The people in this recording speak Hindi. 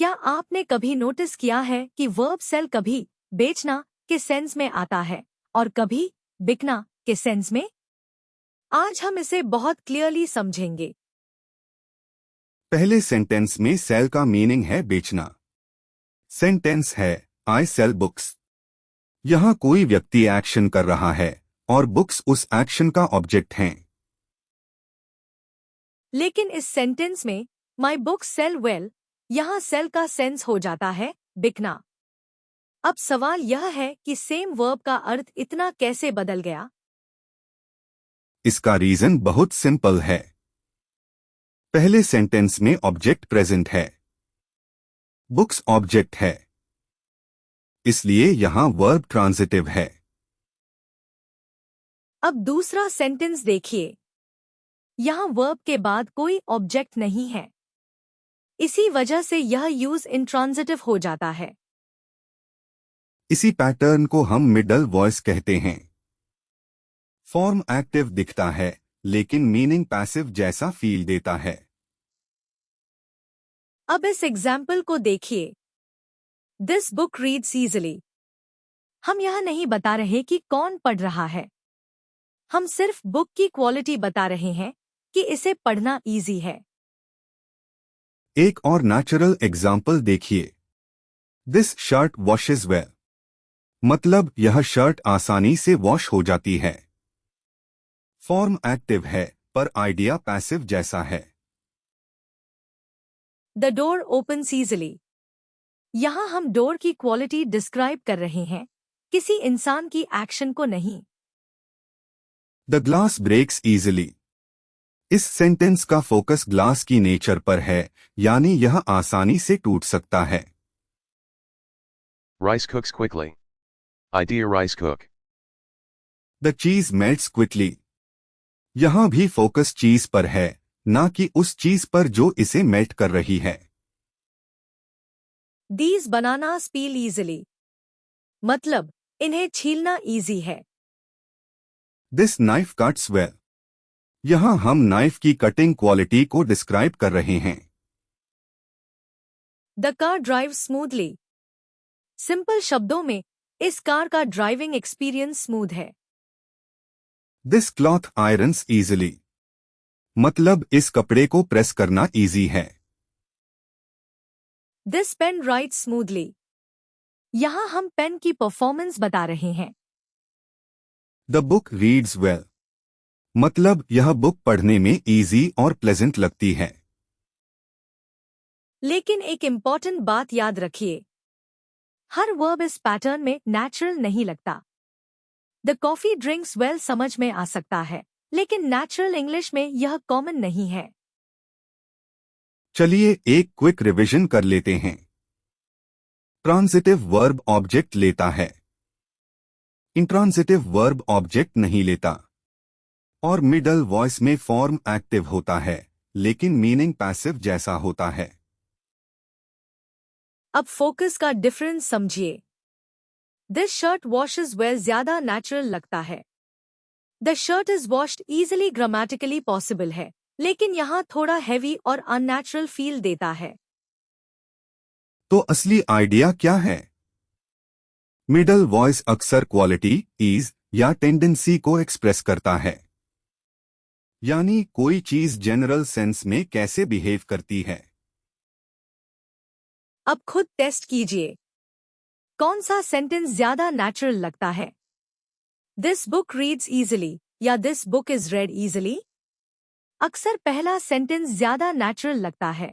क्या आपने कभी नोटिस किया है कि वर्ब सेल कभी बेचना के सेंस में आता है और कभी बिकना के सेंस में? आज हम इसे बहुत क्लियरली समझेंगे। पहले सेंटेंस में सेल का मीनिंग है बेचना। सेंटेंस है आई सेल बुक्स। यहाँ कोई व्यक्ति एक्शन कर रहा है और बुक्स उस एक्शन का ऑब्जेक्ट हैं। लेकिन इस सेंटेंस में माई बुक्स सेल वेल, यहाँ सेल का सेंस हो जाता है बिकना। अब सवाल यह है कि सेम वर्ब का अर्थ इतना कैसे बदल गया? इसका रीजन बहुत सिंपल है। पहले सेंटेंस में ऑब्जेक्ट प्रेजेंट है, बुक्स ऑब्जेक्ट है, इसलिए यहां वर्ब ट्रांजिटिव है। अब दूसरा सेंटेंस देखिए, यहाँ वर्ब के बाद कोई ऑब्जेक्ट नहीं है, इसी वजह से यह यूज इंट्रांजिटिव हो जाता है। इसी पैटर्न को हम मिडल वॉइस कहते हैं। फॉर्म एक्टिव दिखता है लेकिन मीनिंग पैसिव जैसा फील देता है। अब इस एग्जाम्पल को देखिए, दिस बुक रीड्स ईजिली। हम यह नहीं बता रहे कि कौन पढ़ रहा है, हम सिर्फ बुक की क्वालिटी बता रहे हैं कि इसे पढ़ना इजी है। एक और नेचुरल एग्जाम्पल देखिए, दिस शर्ट वॉशेज वेल। मतलब यह शर्ट आसानी से वॉश हो जाती है। फॉर्म एक्टिव है पर आइडिया पैसिव जैसा है। The door opens easily. यहाँ हम डोर की क्वालिटी डिस्क्राइब कर रहे हैं, किसी इंसान की एक्शन को नहीं। The glass breaks easily. इस सेंटेंस का फोकस ग्लास की नेचर पर है, यानी यह आसानी से टूट सकता है। Rice cooks quickly. Idea rice cook. The चीज मेल्ट्स क्विकली। यहां भी फोकस चीज पर है, ना कि उस चीज पर जो इसे मेल्ट कर रही है। These bananas peel easily। मतलब इन्हें छीलना इजी है। This knife cuts well. यहां हम नाइफ की कटिंग क्वालिटी को डिस्क्राइब कर रहे हैं। The car drive smoothly. Simple शब्दों में इस कार का ड्राइविंग एक्सपीरियंस स्मूथ है। This cloth irons easily. मतलब इस कपड़े को प्रेस करना इजी है। This pen writes smoothly. यहाँ हम पेन की परफॉर्मेंस बता रहे हैं। The book reads well. मतलब यह बुक पढ़ने में इजी और प्लेजेंट लगती है। लेकिन एक इम्पॉर्टेंट बात याद रखिए, हर वर्ब इस पैटर्न में नेचुरल नहीं लगता। द कॉफी ड्रिंक्स वेल समझ में आ सकता है, लेकिन नेचुरल इंग्लिश में यह कॉमन नहीं है। चलिए एक क्विक रिवीजन कर लेते हैं। ट्रांजिटिव वर्ब ऑब्जेक्ट लेता है, इंट्रांजिटिव वर्ब ऑब्जेक्ट नहीं लेता, और मिडल वॉइस में फॉर्म एक्टिव होता है लेकिन मीनिंग पैसिव जैसा होता है। अब फोकस का डिफरेंस समझिए। दिस शर्ट वॉशेज वेल ज्यादा नेचुरल लगता है। The shirt is washed easily grammatically possible है, लेकिन यहाँ थोड़ा हैवी और अननेचुरल फील देता है। तो असली आइडिया क्या है? मिडल वॉइस अक्सर क्वालिटी, ईज या टेंडेंसी को एक्सप्रेस करता है, यानी कोई चीज जनरल सेंस में कैसे बिहेव करती है। अब खुद टेस्ट कीजिए, कौन सा सेंटेंस ज्यादा नेचुरल लगता है? दिस बुक रीड्स इजिली या this book is red easily? अक्सर पहला सेंटेंस ज्यादा नेचुरल लगता है।